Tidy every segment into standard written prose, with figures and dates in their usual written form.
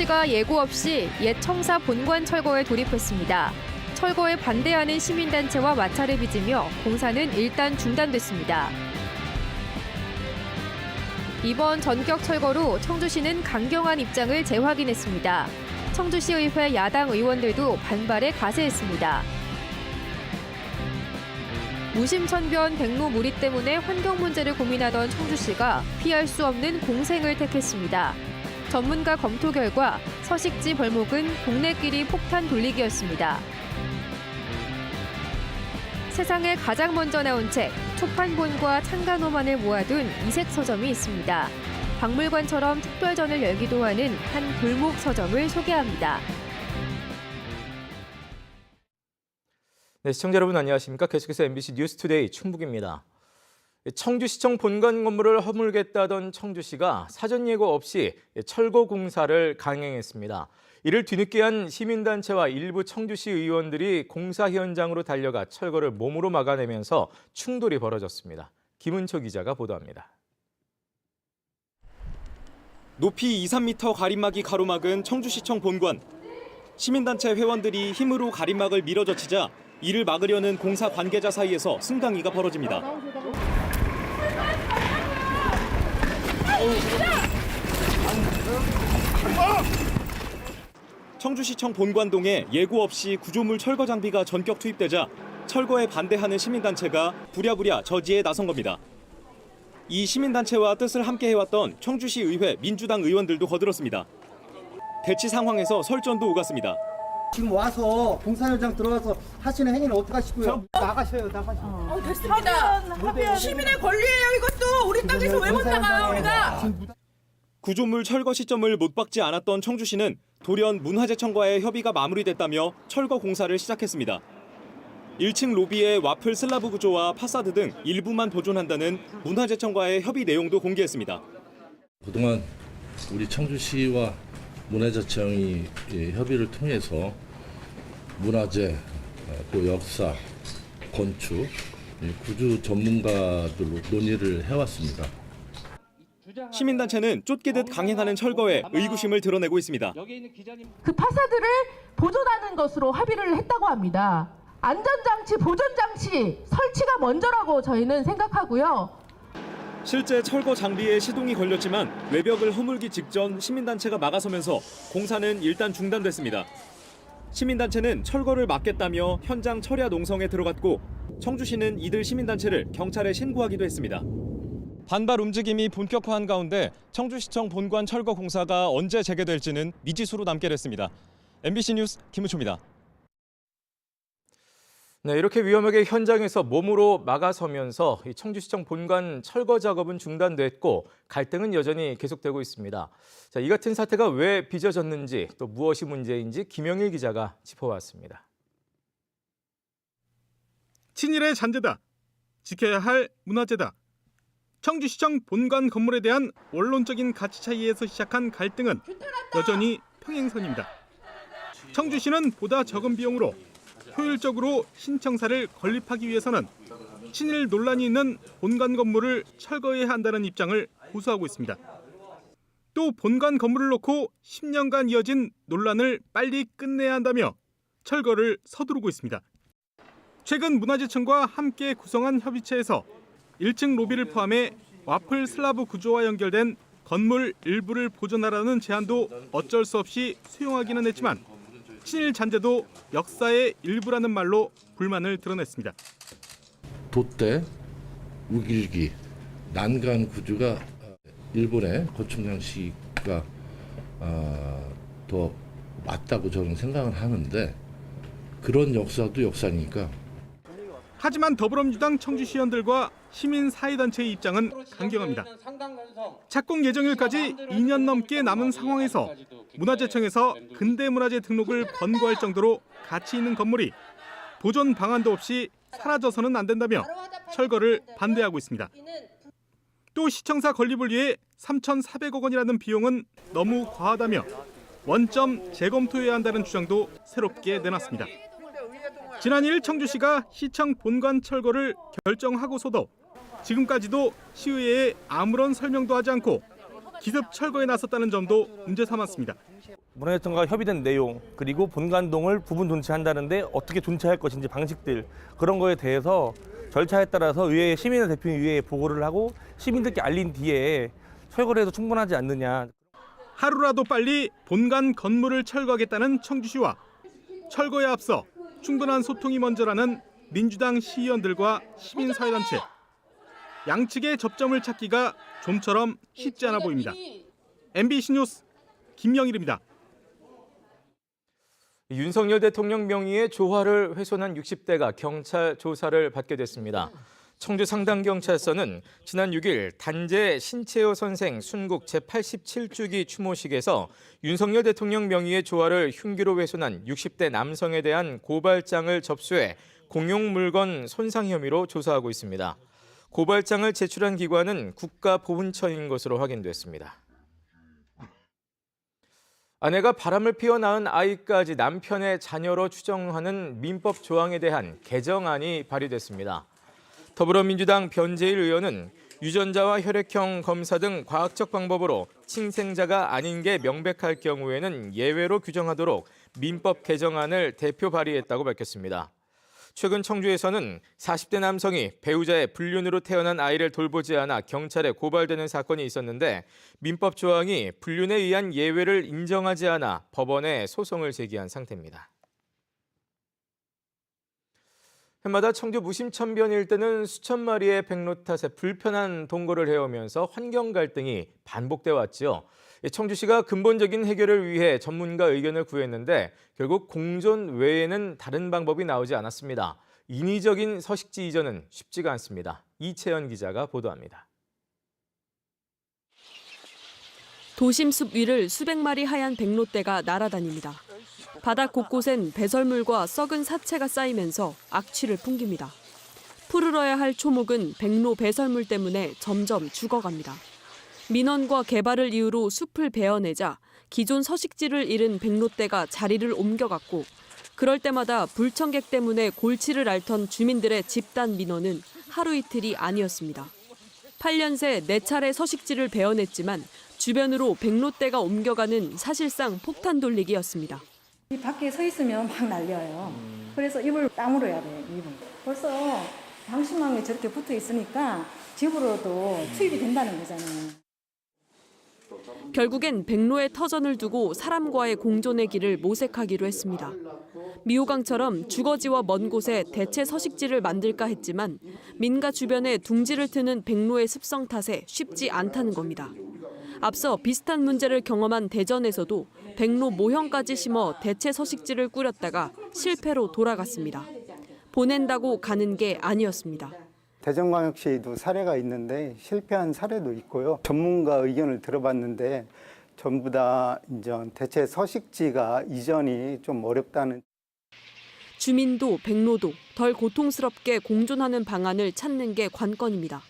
청주시가 예고 없이 옛 청사 본관 철거에 돌입했습니다. 철거에 반대하는 시민단체와 마찰을 빚으며 공사는 일단 중단됐습니다. 이번 전격 철거로 청주시는 강경한 입장을 재확인했습니다. 청주시의회 야당 의원들도 반발에 가세했습니다. 무심천변 백로 무리 때문에 환경 문제를 고민하던 청주시가 피할 수 없는 공생을 택했습니다. 전문가 검토 결과 서식지 벌목은 동네끼리 폭탄 돌리기였습니다. 세상에 가장 먼저 나온 책, 초판본과 창간호만을 모아둔 이색 서점이 있습니다. 박물관처럼 특별전을 열기도 하는 한 골목 서점을 소개합니다. 네, 시청자 여러분 안녕하십니까? 계속해서 MBC 뉴스투데이 충북입니다. 청주시청 본관 건물을 허물겠다던 청주시가 사전 예고 없이 철거 공사를 강행했습니다. 이를 뒤늦게 한 시민단체와 일부 청주시 의원들이 공사 현장으로 달려가 철거를 몸으로 막아내면서 충돌이 벌어졌습니다. 김은초 기자가 보도합니다. 높이 2-3m 가림막이 가로막은 청주시청 본관. 시민단체 회원들이 힘으로 가림막을 밀어젖히자 이를 막으려는 공사 관계자 사이에서 승강이가 벌어집니다. 청주시청 본관동에 예고 없이 구조물 철거 장비가 전격 투입되자 철거에 반대하는 시민단체가 부랴부랴 저지에 나선 겁니다. 이 시민단체와 뜻을 함께 해왔던 청주시 의회 민주당 의원들도 거들었습니다. 대치 상황에서 설전도 오갔습니다. 지금 와서 공사 현장 들어와서 하시는 행위는 어떻게 하시고요? 나가셔요. 됐습니다. 시민의 권리예요, 이것도. 우리 땅에서 왜 못 나가요, 우리가. 구조물 철거 시점을 못 박지 않았던 청주시는 돌연 문화재청과의 협의가 마무리됐다며 철거 공사를 시작했습니다. 1층 로비의 와플 슬라브 구조와 파사드 등 일부만 보존한다는 문화재청과의 협의 내용도 공개했습니다. 그동안 우리 청주시와 문화재청이 협의를 통해서 문화재, 또 역사, 건축, 구조 전문가들로 논의를 해왔습니다. 시민단체는 쫓기듯 강행하는 철거에 의구심을 드러내고 있습니다. 그 파사드를 보존하는 것으로 합의를 했다고 합니다. 안전장치, 보존장치 설치가 먼저라고 저희는 생각하고요. 실제 철거 장비에 시동이 걸렸지만 외벽을 허물기 직전 시민단체가 막아서면서 공사는 일단 중단됐습니다. 시민단체는 철거를 막겠다며 현장 철야 농성에 들어갔고 청주시는 이들 시민단체를 경찰에 신고하기도 했습니다. 반발 움직임이 본격화한 가운데 청주시청 본관 철거 공사가 언제 재개될지는 미지수로 남게 됐습니다. MBC 뉴스 김우초입니다. 네, 이렇게 위험하게 현장에서 몸으로 막아서면서 이 청주시청 본관 철거 작업은 중단됐고 갈등은 여전히 계속되고 있습니다. 자, 이 같은 사태가 왜 빚어졌는지 또 무엇이 문제인지 김영일 기자가 짚어봤습니다. 친일의 잔재다. 지켜야 할 문화재다. 청주시청 본관 건물에 대한 원론적인 가치 차이에서 시작한 갈등은 여전히 평행선입니다. 청주시는 보다 적은 비용으로 효율적으로 신청사를 건립하기 위해서는 친일 논란이 있는 본관 건물을 철거해야 한다는 입장을 고수하고 있습니다. 또 본관 건물을 놓고 10년간 이어진 논란을 빨리 끝내야 한다며 철거를 서두르고 있습니다. 최근 문화재청과 함께 구성한 협의체에서 1층 로비를 포함해 와플 슬라브 구조와 연결된 건물 일부를 보존하라는 제안도 어쩔 수 없이 수용하기는 했지만 친일 잔재도 역사의 일부라는 말로 불만을 드러냈습니다. 돛대, 우길기, 난간 구조가 일본의 건축 양식과 더 맞다고 저는 생각을 하는데 그런 역사도 역사니까. 하지만 더불어민주당 청주시의원들과 시민사회단체의 입장은 강경합니다. 착공 예정일까지 2년 넘게 남은 상황에서 문화재청에서 근대문화재 등록을 권고할 정도로 가치 있는 건물이 보존 방안도 없이 사라져서는 안 된다며 철거를 반대하고 있습니다. 또 시청사 건립을 위해 3,400억 원이라는 비용은 너무 과하다며 원점 재검토해야 한다는 주장도 새롭게 내놨습니다. 지난 1일 청주시가 시청 본관 철거를 결정하고서도 지금까지도 시의회에 아무런 설명도 하지 않고 기습 철거에 나섰다는 점도 문제 삼았습니다. 문화재청과 협의된 내용 그리고 본관동을 부분 존치한다는데 어떻게 존치할 것인지 방식들 그런 거에 대해서 절차에 따라서 의회 시민의 대표의회에 보고를 하고 시민들께 알린 뒤에 철거를 해도 충분하지 않느냐. 하루라도 빨리 본관 건물을 철거하겠다는 청주시와 철거에 앞서 충분한 소통이 먼저라는 민주당 시의원들과 시민사회단체. 양측의 접점을 찾기가 좀처럼 쉽지 않아 보입니다. MBC 뉴스 김영일입니다. 윤석열 대통령 명의의 조화를 훼손한 60대가 경찰 조사를 받게 됐습니다. 청주 상당경찰서는 지난 6일 단재 신채호 선생 순국 제87주기 추모식에서 윤석열 대통령 명의의 조화를 흉기로 훼손한 60대 남성에 대한 고발장을 접수해 공용물건 손상 혐의로 조사하고 있습니다. 고발장을 제출한 기관은 국가보훈처인 것으로 확인됐습니다. 아내가 바람을 피워 낳은 아이까지 남편의 자녀로 추정하는 민법 조항에 대한 개정안이 발의됐습니다. 더불어민주당 변재일 의원은 유전자와 혈액형 검사 등 과학적 방법으로 친생자가 아닌 게 명백할 경우에는 예외로 규정하도록 민법 개정안을 대표 발의했다고 밝혔습니다. 최근 청주에서는 40대 남성이 배우자의 불륜으로 태어난 아이를 돌보지 않아 경찰에 고발되는 사건이 있었는데 민법 조항이 불륜에 의한 예외를 인정하지 않아 법원에 소송을 제기한 상태입니다. 해마다 청주 무심천변 일대는 수천 마리의 백로 탓에 불편한 동거를 해오면서 환경 갈등이 반복돼 왔죠. 청주시가 근본적인 해결을 위해 전문가 의견을 구했는데 결국 공존 외에는 다른 방법이 나오지 않았습니다. 인위적인 서식지 이전은 쉽지가 않습니다. 이채연 기자가 보도합니다. 도심숲 위를 수백 마리 하얀 백로떼가 날아다닙니다. 바닥 곳곳엔 배설물과 썩은 사체가 쌓이면서 악취를 풍깁니다. 푸르러야 할 초목은 백로 배설물 때문에 점점 죽어갑니다. 민원과 개발을 이유로 숲을 베어내자 기존 서식지를 잃은 백로떼가 자리를 옮겨갔고 그럴 때마다 불청객 때문에 골치를 앓던 주민들의 집단 민원은 하루 이틀이 아니었습니다. 8년 새 4차례 서식지를 베어냈지만 주변으로 백로떼가 옮겨가는 사실상 폭탄 돌리기였습니다. 이 밖에 서 있으면 막 날려요. 그래서 입을 땀으로 해야 돼요. 입을. 벌써 방심망에 저렇게 붙어 있으니까 집으로도 투입이 된다는 거잖아요. 결국엔 백로의 터전을 두고 사람과의 공존의 길을 모색하기로 했습니다. 미호강처럼 주거지와 먼 곳에 대체 서식지를 만들까 했지만 민가 주변에 둥지를 트는 백로의 습성 탓에 쉽지 않다는 겁니다. 앞서 비슷한 문제를 경험한 대전에서도 백로 모형까지 심어 대체 서식지를 꾸렸다가 실패로 돌아갔습니다. 보낸다고 가는 게 아니었습니다. 대전광역시도 사례가 있는데 실패한 사례도 있고요. 전문가 의견을 들어봤는데 전부 다 대체 서식지가 이전이 좀 어렵다는. 주민도 백로도 덜 고통스럽게 공존하는 방안을 찾는 게 관건입니다.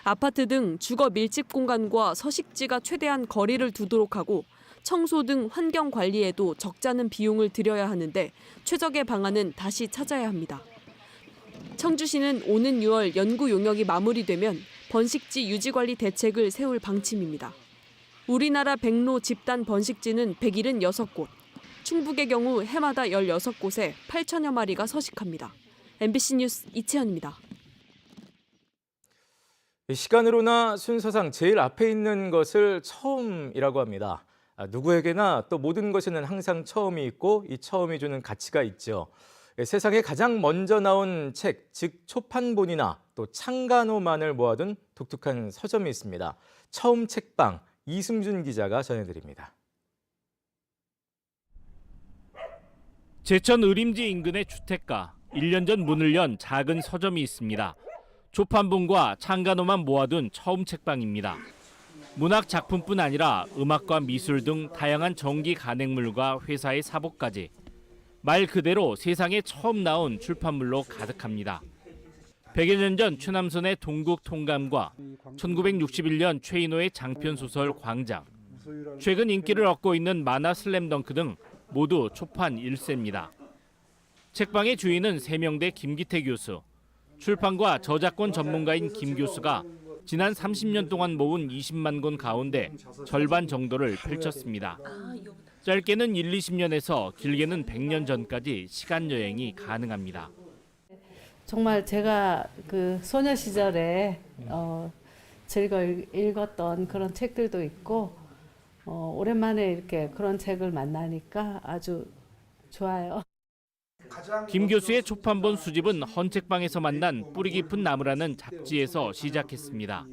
아파트 등 주거 밀집 공간과 서식지가 최대한 거리를 두도록 하고 청소 등 환경 관리에도 적잖은 비용을 들여야 하는데 최적의 방안은 다시 찾아야 합니다. 청주시는 오는 6월 연구 용역이 마무리되면 번식지 유지관리 대책을 세울 방침입니다. 우리나라 백로 집단 번식지는 176곳, 충북의 경우 해마다 16곳에 8천여 마리가 서식합니다. MBC 뉴스 이채연입니다. 시간으로나 순서상 제일 앞에 있는 것을 처음이라고 합니다. 누구에게나 또 모든 것에는 항상 처음이 있고 이 처음이 주는 가치가 있죠. 세상에 가장 먼저 나온 책, 즉 초판본이나 또 창간호만을 모아둔 독특한 서점이 있습니다. 처음 책방, 이승준 기자가 전해드립니다. 제천 의림지 인근의 주택가, 1년 전 문을 연 작은 서점이 있습니다. 초판본과 창간호만 모아둔 처음 책방입니다. 문학 작품뿐 아니라 음악과 미술 등 다양한 전기 간행물과 회사의 사복까지 말 그대로 세상에 처음 나온 출판물로 가득합니다. 100여 년 전 최남선의 동국 통감과 1961년 최인호의 장편 소설 광장, 최근 인기를 얻고 있는 만화 슬램덩크 등 모두 초판 1세입니다. 책방의 주인은 세명대 김기태 교수, 출판과 저작권 전문가인 김 교수가 지난 30년 동안 모은 20만 권 가운데 절반 정도를 펼쳤습니다. 짧게는 1, 20년에서 길게는 100년 전까지 시간 여행이 가능합니다. 정말 제가 그 소녀 시절에 즐겨 읽었던 그런 책들도 있고 오랜만에 이렇게 그런 책을 만나니까 아주 좋아요. 김 교수의 초판본 수집은 헌책방에서 만난 뿌리 깊은 나무라는 잡지에서 시작했습니다.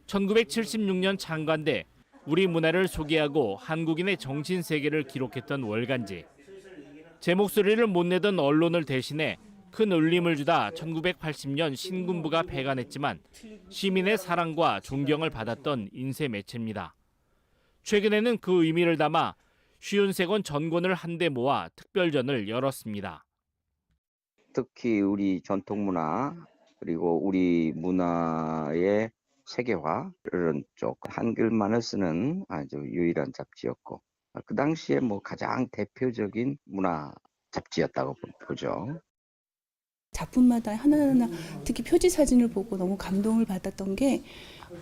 1976년 창간돼 우리 문화를 소개하고 한국인의 정신 세계를 기록했던 월간지. 제 목소리를 못 내던 언론을 대신해 큰 울림을 주다 1980년 신군부가 폐간했지만 시민의 사랑과 존경을 받았던 인쇄 매체입니다. 최근에는 그 의미를 담아 53권 전권을 한데 모아 특별전을 열었습니다. 특히 우리 전통문화 그리고 우리 문화의 세계화 이런 쪽 한글만을 쓰는 아주 유일한 잡지였고 그 당시에 가장 대표적인 문화 잡지였다고 보죠. 작품마다 하나하나 특히 표지 사진을 보고 너무 감동을 받았던 게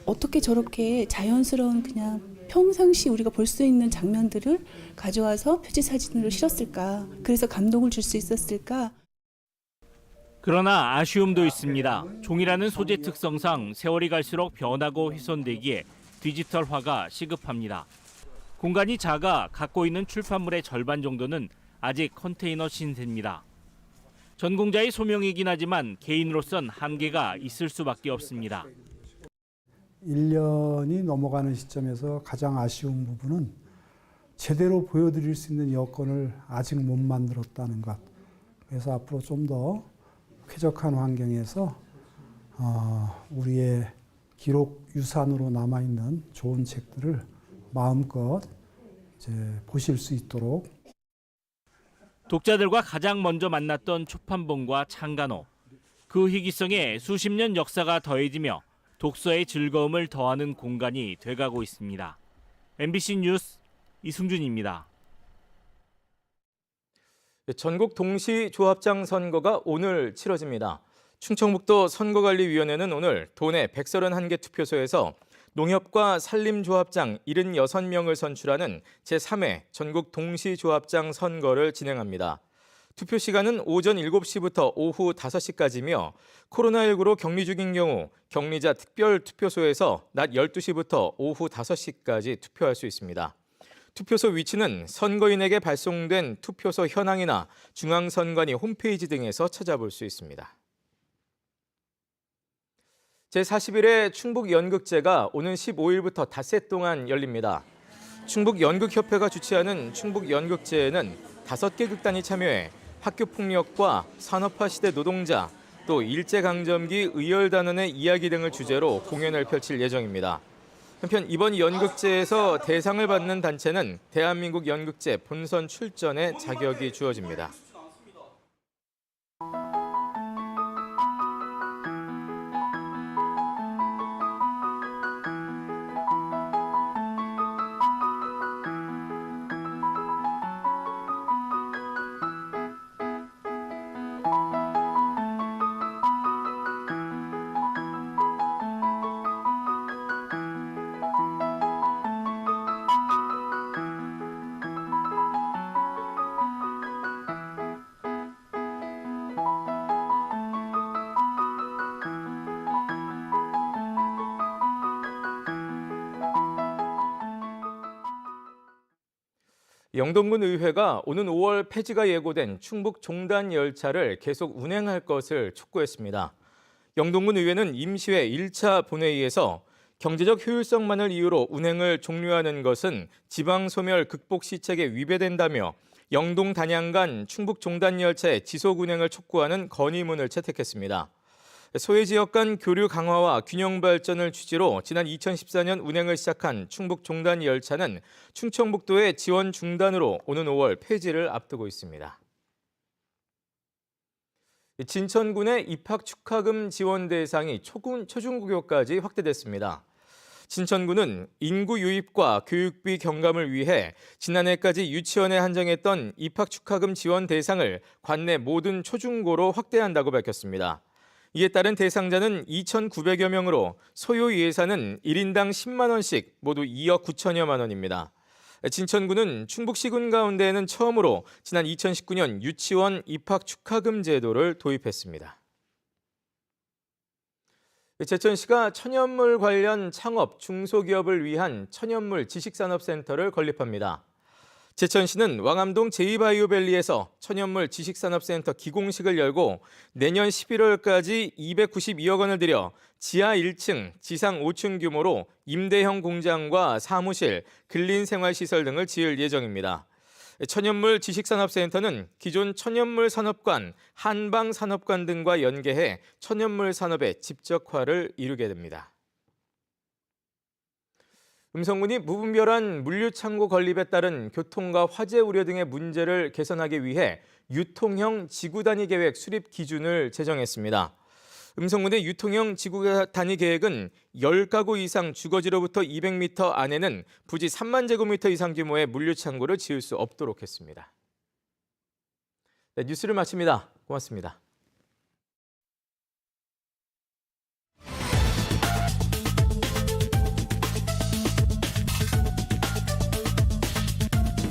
어떻게 저렇게 자연스러운 그냥 평상시 우리가 볼 수 있는 장면들을 가져와서 표지 사진으로 실었을까? 그래서 감동을 줄 수 있었을까? 그러나 아쉬움도 있습니다. 종이라는 소재 특성상 세월이 갈수록 변하고 훼손되기에 디지털화가 시급합니다. 공간이 작아 갖고 있는 출판물의 절반 정도는 아직 컨테이너 신세입니다. 전공자의 소명이긴 하지만 개인으로선 한계가 있을 수밖에 없습니다. 1년이 넘어가는 시점에서 가장 아쉬운 부분은 제대로 보여드릴 수 있는 여건을 아직 못 만들었다는 것. 그래서 앞으로 좀 더 쾌적한 환경에서 우리의 기록 유산으로 남아있는 좋은 책들을 마음껏 이제 보실 수 있도록 독자들과 가장 먼저 만났던 초판본과 창간호. 그 희귀성에 수십 년 역사가 더해지며 독서의 즐거움을 더하는 공간이 돼가고 있습니다. MBC 뉴스 이승준입니다. 전국 동시조합장 선거가 오늘 치러집니다. 충청북도 선거관리위원회는 오늘 도내 131개 투표소에서 농협과 산림조합장 76명을 선출하는 제3회 전국 동시조합장 선거를 진행합니다. 투표 시간은 오전 7시부터 오후 5시까지며 코로나19로 격리 중인 경우 격리자 특별 투표소에서 낮 12시부터 오후 5시까지 투표할 수 있습니다. 투표소 위치는 선거인에게 발송된 투표소 현황이나 중앙선관위 홈페이지 등에서 찾아볼 수 있습니다. 제41회 충북연극제가 오는 15일부터 닷새 동안 열립니다. 충북연극협회가 주최하는 충북연극제에는 5개 극단이 참여해 학교폭력과 산업화 시대 노동자, 또 일제강점기 의열단원의 이야기 등을 주제로 공연을 펼칠 예정입니다. 한편 이번 연극제에서 대상을 받는 단체는 대한민국 연극제 본선 출전에 자격이 주어집니다. 영동군 의회가 오는 5월 폐지가 예고된 충북 종단 열차를 계속 운행할 것을 촉구했습니다. 영동군 의회는 임시회 1차 본회의에서 경제적 효율성만을 이유로 운행을 종료하는 것은 지방소멸 극복 시책에 위배된다며 영동 단양 간 충북 종단 열차의 지속 운행을 촉구하는 건의문을 채택했습니다. 소외 지역 간 교류 강화와 균형 발전을 취지로 지난 2014년 운행을 시작한 충북 종단 열차는 충청북도의 지원 중단으로 오는 5월 폐지를 앞두고 있습니다. 진천군의 입학 축하금 지원 대상이 초중고교까지 확대됐습니다. 진천군은 인구 유입과 교육비 경감을 위해 지난해까지 유치원에 한정했던 입학 축하금 지원 대상을 관내 모든 초중고로 확대한다고 밝혔습니다. 이에 따른 대상자는 2,900여 명으로 소요 예산은 1인당 10만 원씩 모두 2억 9천여만 원입니다. 진천구는 충북시군 가운데에는 처음으로 지난 2019년 유치원 입학 축하금 제도를 도입했습니다. 제천시가 천연물 관련 창업 중소기업을 위한 천연물 지식산업센터를 건립합니다. 제천시는 왕암동 제2바이오밸리에서 천연물 지식산업센터 기공식을 열고 내년 11월까지 292억 원을 들여 지하 1층, 지상 5층 규모로 임대형 공장과 사무실, 근린생활시설 등을 지을 예정입니다. 천연물 지식산업센터는 기존 천연물 산업관, 한방산업관 등과 연계해 천연물 산업의 집적화를 이루게 됩니다. 음성군이 무분별한 물류창고 건립에 따른 교통과 화재 우려 등의 문제를 개선하기 위해 유통형 지구단위 계획 수립 기준을 제정했습니다. 음성군의 유통형 지구단위 계획은 10가구 이상 주거지로부터 200m 안에는 부지 3만 제곱미터 이상 규모의 물류창고를 지을 수 없도록 했습니다. 네, 뉴스를 마칩니다. 고맙습니다.